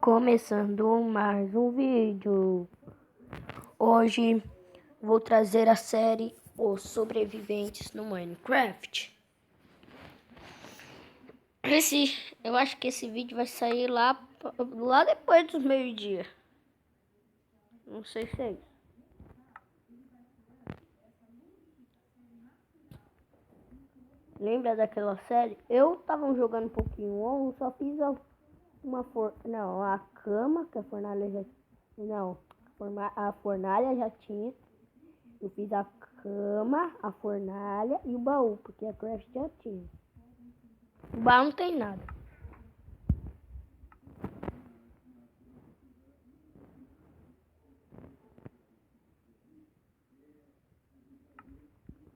Começando mais um vídeo. Hoje vou trazer a série Os Sobreviventes no Minecraft. Eu acho que esse vídeo vai sair lá depois dos meio-dia. Não sei se é isso. Lembra daquela série? Eu tava jogando um pouquinho on, só fiz a cama, que a fornalha já... Não, a fornalha já tinha. Eu fiz a cama, a fornalha e o baú, porque a craft já tinha. O baú não tem nada.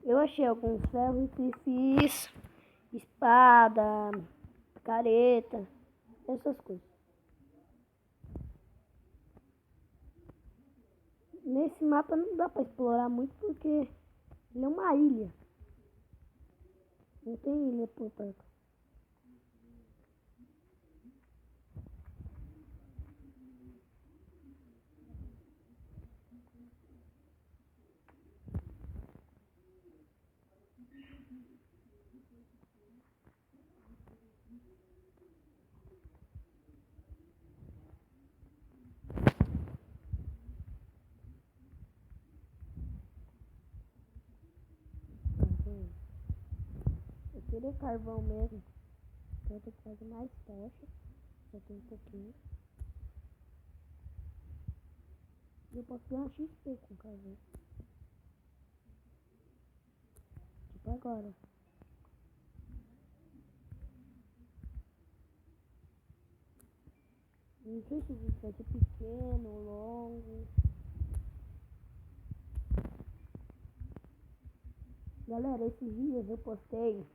Eu achei alguns ferros e fiz espada, careta, essas coisas. Nesse mapa não dá pra explorar muito porque ele é uma ilha. Não tem ilha por perto. Eu queria carvão mesmo. Então eu tenho que fazer mais tocha. Só tem um pouquinho. E eu posso ganhar XP com carvão. Tipo agora. Não sei se o vídeo vai ser pequeno ou longo. Galera, esses dias eu postei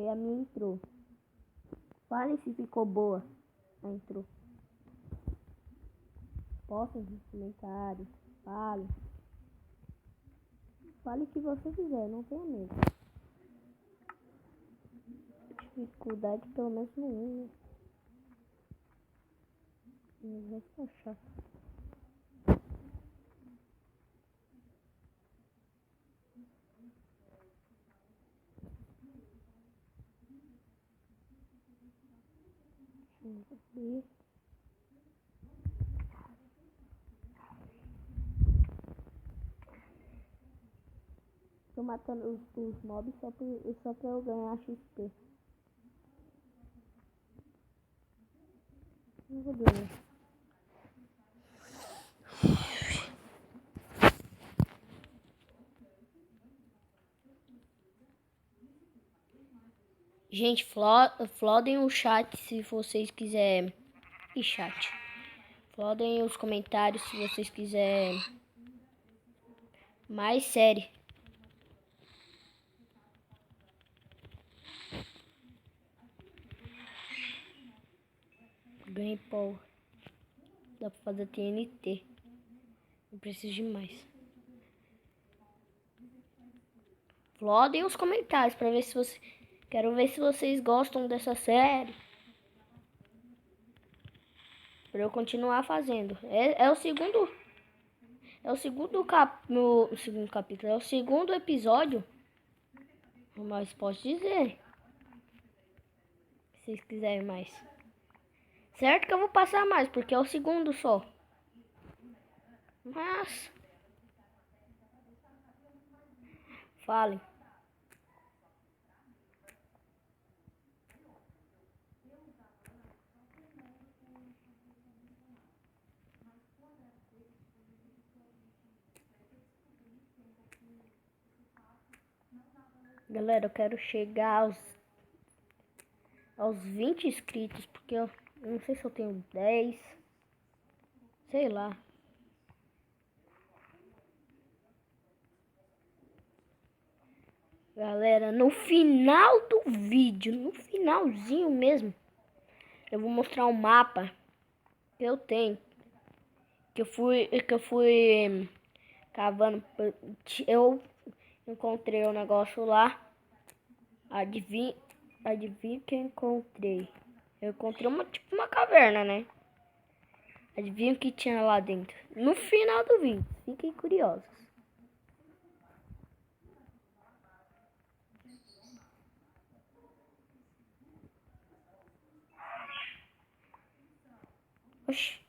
a minha intro. Falem se ficou boa a intro. Postem nos comentários. Falem o que você quiser, não tenha medo. Dificuldade pelo menos no 1, né? Mas vai ficar chato. E tô matando os mobs só pra eu ganhar XP. Não vou dormir. Gente, flodem o chat se vocês quiserem. E chat. Flodem os comentários se vocês quiserem mais série. Ganhei power. Dá pra fazer TNT. Não preciso de mais. Flodem os comentários pra ver se você... Quero ver se vocês gostam dessa série. Pra eu continuar fazendo. É o segundo... É o segundo capítulo. É o segundo episódio. Mas posso dizer. Se vocês quiserem mais. Certo que eu vou passar mais, porque é o segundo só. Mas... Falem. Galera, eu quero chegar aos 20 inscritos, porque eu não sei se eu tenho 10. Sei lá. Galera, no final do vídeo, no finalzinho mesmo, eu vou mostrar um mapa que eu tenho. Que eu fui cavando. Eu encontrei um negócio lá. Adivinha o que eu encontrei? Eu encontrei tipo uma caverna, né? Adivinha o que tinha lá dentro? No final do vídeo. Fiquem curiosos. Oxi.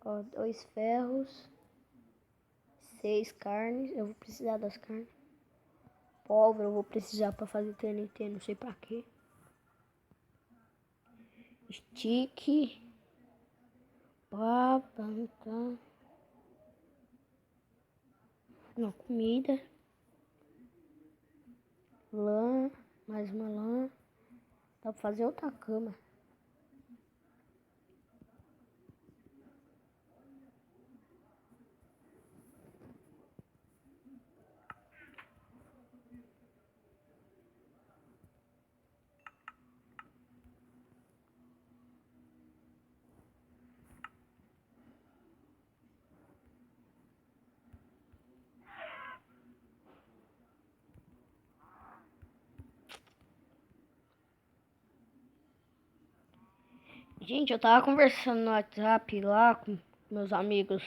Ó, 2 ferros. 6 carnes. Eu vou precisar das carnes. Pólvora eu vou precisar pra fazer TNT. Não sei pra quê. Stick. Pá. Não, comida. Lã. Mais uma lã. Dá pra fazer outra cama. Gente, eu tava conversando no WhatsApp lá com meus amigos,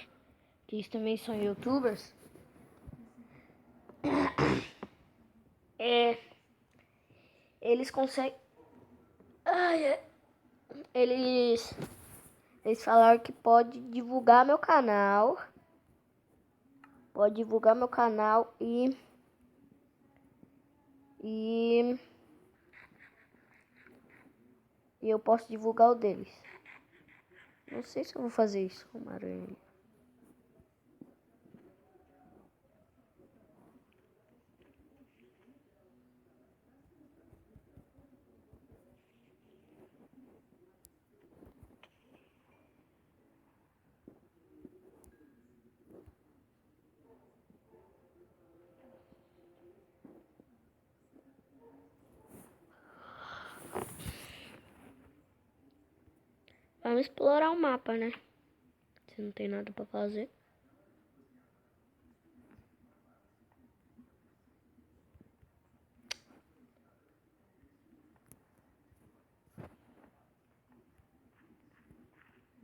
que eles também são youtubers. Eles conseguem. Eles falaram que pode divulgar meu canal. Pode divulgar meu canal e eu posso divulgar o deles. Não sei se eu vou fazer isso, uma aranha. Vamos explorar o mapa, né? Se não tem nada pra fazer.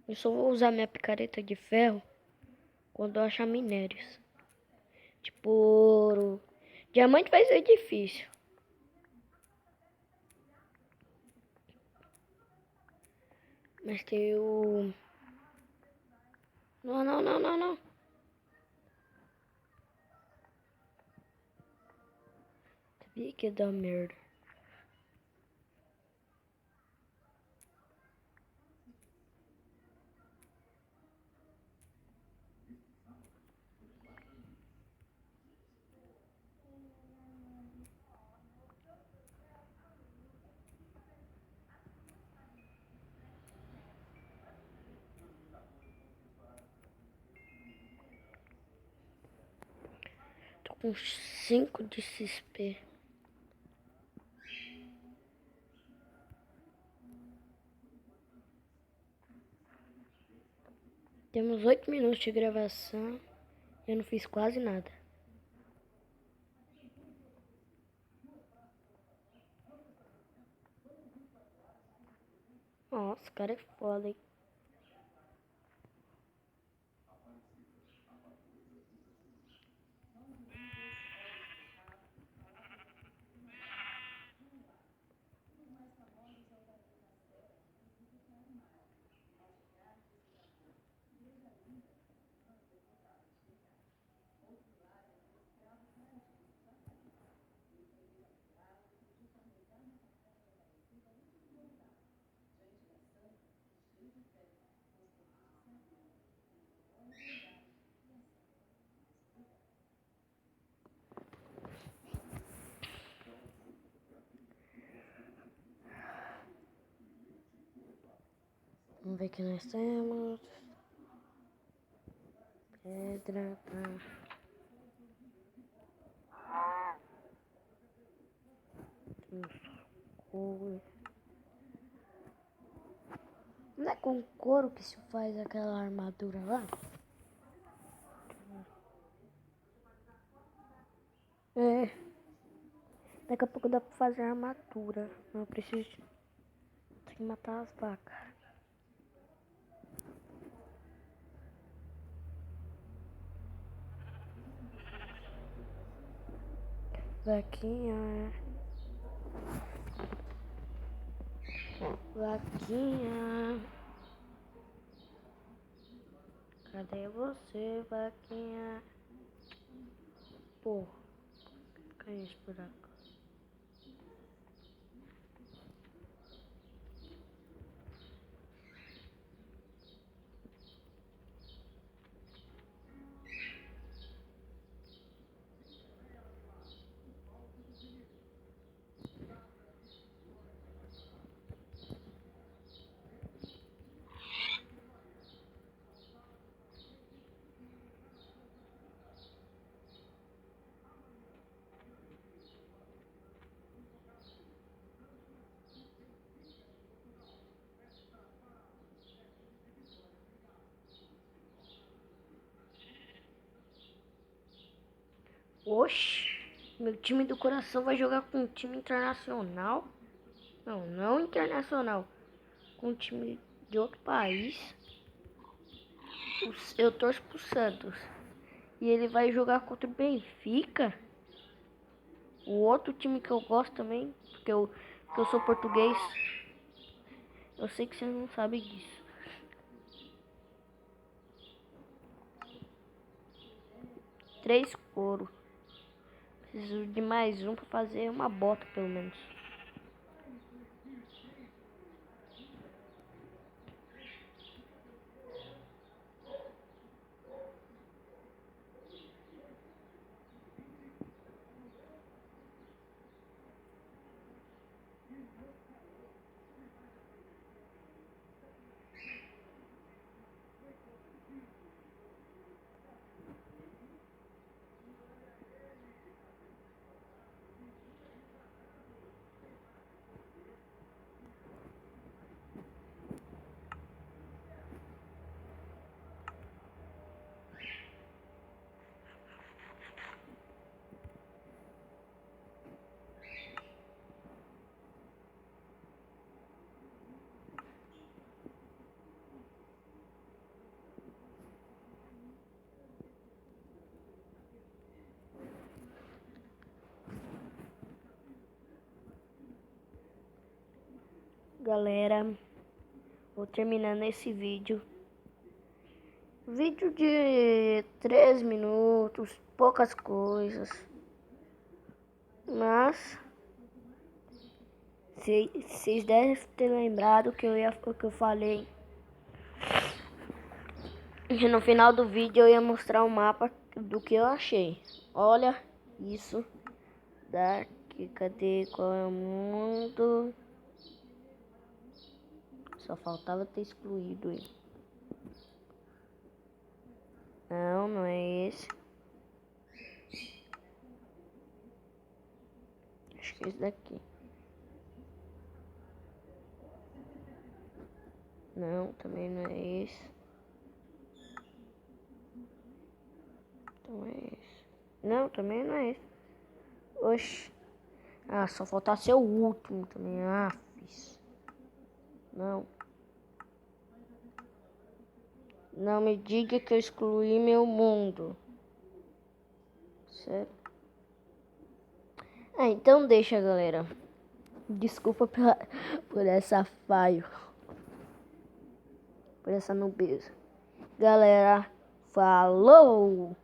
Eu só vou usar minha picareta de ferro quando eu achar minérios. Tipo ouro. Diamante vai ser difícil. Mas tem o... Não. Sabia que ia dar merda. Tô com 5 de XP. Temos 8 minutos de gravação. Eu não fiz quase nada. Nossa, o cara é foda, hein? Vamos ver o que nós temos. Pedra, pá. Couro. Não é com couro que se faz aquela armadura lá? É. Daqui a pouco dá pra fazer armadura. Não preciso. Tem que matar as vacas. Vaquinha. Vaquinha. Cadê você, vaquinha? Pô, caiu esse buraco. Oxi, meu time do coração vai jogar com um time internacional? Não, não internacional. Com um time de outro país. Eu torço pro Santos. E ele vai jogar contra o Benfica. O outro time que eu gosto também. Porque eu sou português. Eu sei que você não sabe disso. Três couro. Preciso de mais um pra fazer uma bota, pelo menos. Galera, vou terminando esse vídeo. Vídeo de 3 minutos, poucas coisas. Mas vocês devem ter lembrado que o que eu falei. E no final do vídeo eu ia mostrar o mapa do que eu achei. Olha isso daqui. Cadê? Qual é o mundo? Só faltava ter excluído ele. Não, não é esse. Acho que é esse daqui. Não, também não é esse. Então é esse. Não, também não é esse. Oxi. Ah, só faltar ser o último também. Ah, fiz. Não. Não me diga que eu excluí meu mundo. Sério? Ah, então deixa, galera. Desculpa por essa falha. Por essa nubeza. Galera, falou!